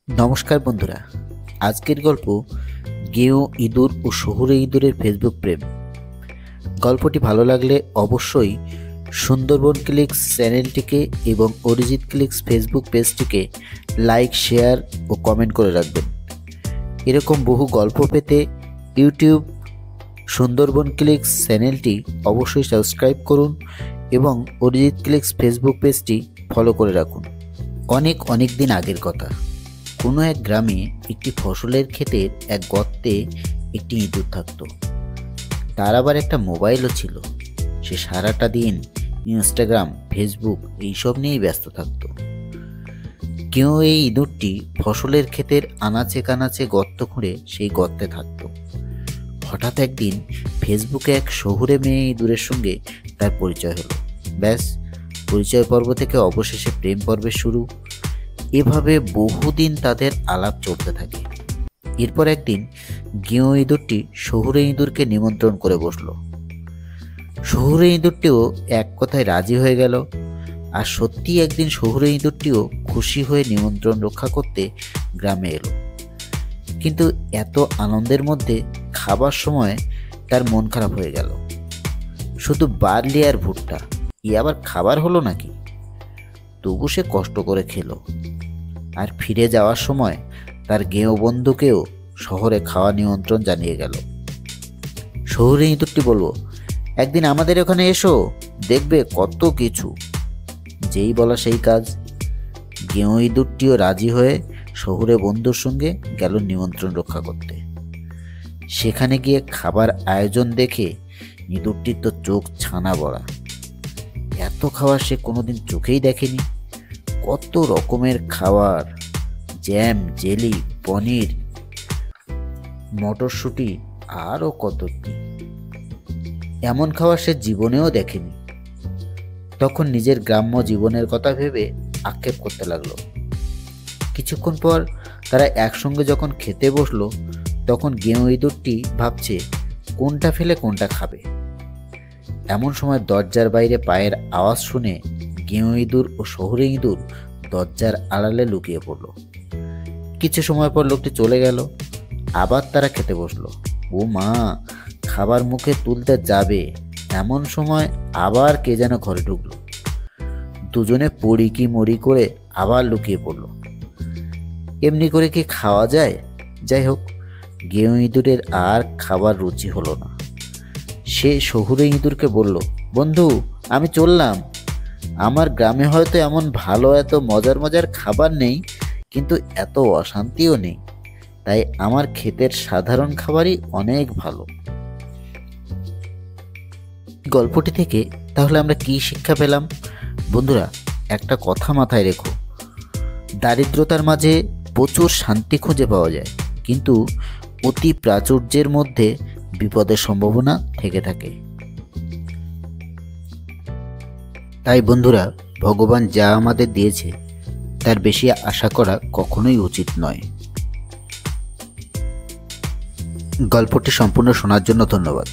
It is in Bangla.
নমস্কার বন্ধুরা, আজকের গল্প গেঁয়ো ইঁদুর ও শহুরে ইঁদুরের ফেসবুক প্রেম। গল্পটি ভালো লাগলে অবশ্যই সুন্দরবন ক্লিক্স চ্যানেলটিকে এবং অরিজিৎ ক্লিক্স ফেসবুক পেজটিকে লাইক, শেয়ার ও কমেন্ট করে রাখবেন। এরকম বহু গল্প পেতে ইউটিউব সুন্দরবন ক্লিক্স চ্যানেলটি অবশ্যই সাবস্ক্রাইব করুন এবং অরিজিৎ ক্লিক্স ফেসবুক পেজটি ফলো করে রাখুন। অনেক অনেক দিন আগের কথা, কোনো এক গ্রামে একটি ফসলের ক্ষেতের এক গর্তে একটি ইঁদুর থাকত। তার আবার একটা মোবাইলও ছিল। সে সারাটা দিন ইনস্টাগ্রাম, ফেসবুক এইসব নিয়েই ব্যস্ত থাকত। কেউ এই ইঁদুরটি ফসলের ক্ষেতের আনাচে কানাচে গর্ত খুঁড়ে সেই গর্তে থাকত। হঠাৎ একদিন ফেসবুকে এক শহুরে মেয়ে ইঁদুরের সঙ্গে তার পরিচয় হলো। ব্যাস, পরিচয় পর্ব থেকে অবশেষে প্রেম পর্বের শুরু। এভাবে বহুদিন তাদের আলাপ চলতে থাকে। এরপর একদিন গেঁয়ো ইঁদুরটি শহুরে ইঁদুরকে নিমন্ত্রণ করে বসল। শহুরে ইঁদুরটিও এক কথায় রাজি হয়ে গেল। আর সত্যি একদিন শহুরে ইঁদুরটিও খুশি হয়ে নিমন্ত্রণ রক্ষা করতে গ্রামে এলো। কিন্তু এত আনন্দের মধ্যে খাবার সময় তার মন খারাপ হয়ে গেল। শুধু বার্লি আর ভুট্টা, এ আবার খাবার হলো নাকি? তবু সে কষ্ট করে খেলো। আর ফিরে যাওয়ার সময় তার গেঁয়ো বন্ধুকেও শহরে খাওয়া নিমন্ত্রণ জানিয়ে গেল। শহুরে ইঁদুরটি বলল, একদিন আমাদের ওখানে এসো, দেখবে কত কিছু। যেই বলা সেই কাজ। গেঁয়ো ইঁদুরটিও রাজি হয়ে শহুরে বন্ধুর সঙ্গে গেল নিমন্ত্রণ রক্ষা করতে। সেখানে গিয়ে খাবার আয়োজন দেখে ইঁদুরটির তো চোখ ছানা বড়া। এত খাবার সে কোনোদিন চোখেই দেখেনি। কত রকমের খাবার, জ্যাম, জেলি, পনির, মটরশুঁটি, আরও কত কি। এমন খাবার সে জীবনেও দেখেনি। তখন নিজের গ্রাম্য জীবনের কথা ভেবে আক্ষেপ করতে লাগলো। কিছুক্ষণ পর তারা একসঙ্গে যখন খেতে বসলো, তখন গেঁয়ো ইঁদুরটি ভাবছে কোনটা ফেলে কোনটা খাবে। এমন সময় দরজার বাইরে পায়ের আওয়াজ শুনে গেঁয়ো ইঁদুর ও শহুরে ইঁদুর দরজার আড়ালে লুকিয়ে পড়ল। কিছু সময় পর লোকটি চলে গেল। আবার তারা খেতে বসলো। ও মা, খাবার মুখে তুলতে যাবে এমন সময় আবার কে যেন ঘরে ঢুকলো। দুজনে পড়ি কি মরি করে আবার লুকিয়ে পড়ল। এমনি করে কি খাওয়া যায়? যাই হোক, গেঁয়ো ইঁদুরের আর খাবার রুচি হলো না। সে শহুরে ইঁদুরকে বলল, বন্ধু, আমি চললাম। আমার গ্রামে হয়তো এমন ভালো এত মজার মজার খাবার নেই, কিন্তু এত অশান্তিও নেই। তাই আমার ক্ষেতের সাধারণ খাবারই অনেক ভালো। গল্পটি থেকে তাহলে আমরা কি শিক্ষা পেলাম? বন্ধুরা, একটা কথা মাথায় রেখো, দারিদ্রতার মাঝে প্রচুর শান্তি খুঁজে পাওয়া যায়, কিন্তু অতি প্রাচুর্যের মধ্যে বিপদের সম্ভাবনা থেকে থাকে। তাই বন্ধুরা, ভগবান যা আমাদের দিয়েছে তার বেশি আশা করা কখনোই উচিত নয়। গল্পটি সম্পূর্ণ শোনার জন্য ধন্যবাদ।